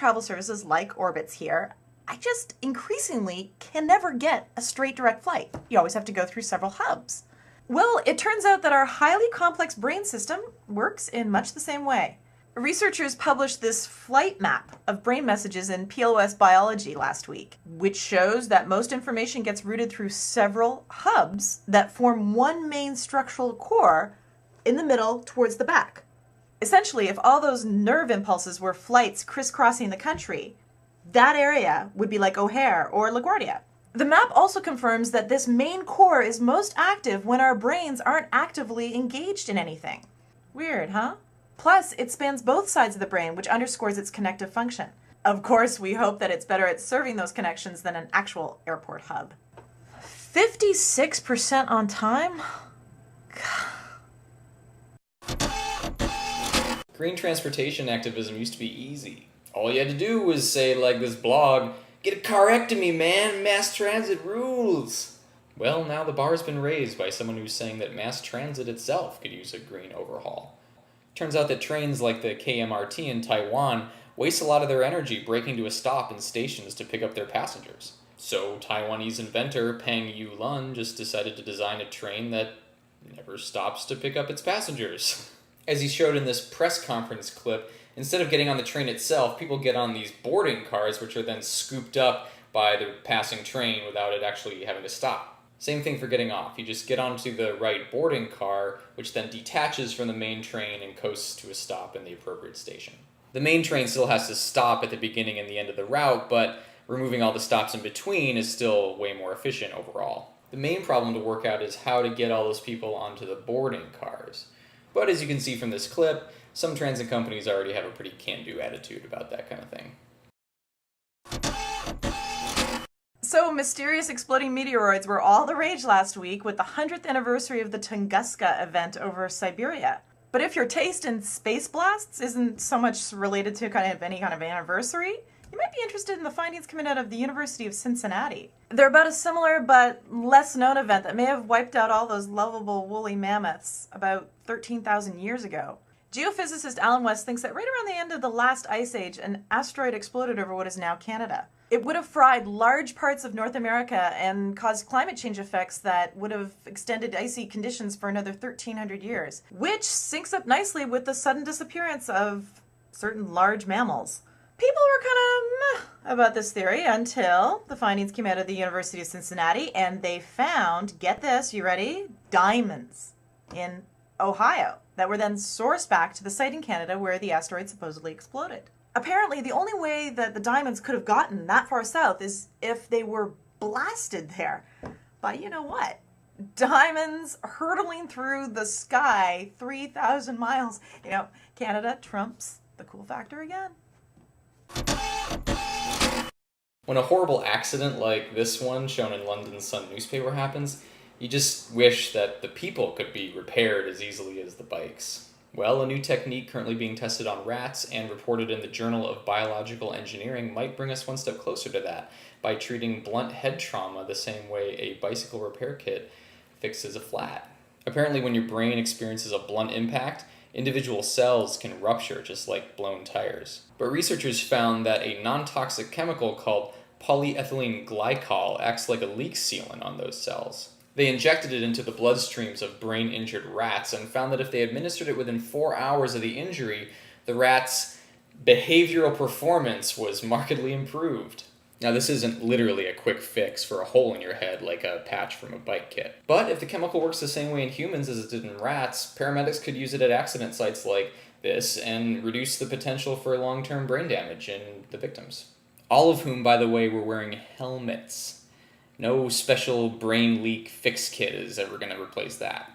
travel services like Orbitz here, I just increasingly can never get a straight direct flight. You always have to go through several hubs. Well, it turns out that our highly complex brain system works in much the same way. Researchers published this flight map of brain messages in PLOS Biology last week, which shows that most information gets routed through several hubs that form one main structural core in the middle towards the back. Essentially, if all those nerve impulses were flights crisscrossing the country, that area would be like O'Hare or LaGuardia. The map also confirms that this main core is most active when our brains aren't actively engaged in anything. Weird, huh? Plus, it spans both sides of the brain, which underscores its connective function. Of course, we hope that it's better at serving those connections than an actual airport hub. 56% on time? Green transportation activism used to be easy. All you had to do was say, like this blog, "Get a carectomy, man! Mass transit rules!" Well, now the bar's been raised by someone who's saying that mass transit itself could use a green overhaul. Turns out that trains like the KMRT in Taiwan waste a lot of their energy braking to a stop in stations to pick up their passengers. So Taiwanese inventor Peng Yu-lun just decided to design a train that never stops to pick up its passengers. As he showed in this press conference clip, instead of getting on the train itself, people get on these boarding cars, which are then scooped up by the passing train without it actually having to stop. Same thing for getting off. You just get onto the right boarding car, which then detaches from the main train and coasts to a stop in the appropriate station. The main train still has to stop at the beginning and the end of the route, but removing all the stops in between is still way more efficient overall. The main problem to work out is how to get all those people onto the boarding cars. But as you can see from this clip, some transit companies already have a pretty can-do attitude about that kind of thing. So, mysterious exploding meteoroids were all the rage last week with the 100th anniversary of the Tunguska event over Siberia. But if your taste in space blasts isn't so much related to any kind of anniversary, you might be interested in the findings coming out of the University of Cincinnati. They're about a similar but less known event that may have wiped out all those lovable woolly mammoths about 13,000 years ago. Geophysicist Alan West thinks that right around the end of the last ice age, an asteroid exploded over what is now Canada. It would have fried large parts of North America and caused climate change effects that would have extended icy conditions for another 1,300 years, which syncs up nicely with the sudden disappearance of certain large mammals. People were kind of meh about this theory until the findings came out of the University of Cincinnati, and they found, get this, you ready? Diamonds in Ohio that were then sourced back to the site in Canada where the asteroid supposedly exploded. Apparently, the only way that the diamonds could have gotten that far south is if they were blasted there. But you know what? Diamonds hurtling through the sky 3,000 miles. Canada trumps the cool factor again. When a horrible accident like this one shown in London's Sun newspaper happens, you just wish that the people could be repaired as easily as the bikes. Well, a new technique currently being tested on rats and reported in the Journal of Biological Engineering might bring us one step closer to that by treating blunt head trauma the same way a bicycle repair kit fixes a flat. Apparently, when your brain experiences a blunt impact, individual cells can rupture just like blown tires. But researchers found that a non-toxic chemical called polyethylene glycol acts like a leak sealant on those cells. They injected it into the bloodstreams of brain-injured rats and found that if they administered it within 4 hours of the injury, the rats' behavioral performance was markedly improved. Now, this isn't literally a quick fix for a hole in your head like a patch from a bike kit. But if the chemical works the same way in humans as it did in rats, paramedics could use it at accident sites like this and reduce the potential for long-term brain damage in the victims. All of whom, by the way, were wearing helmets. No special brain leak fix kit is ever going to replace that.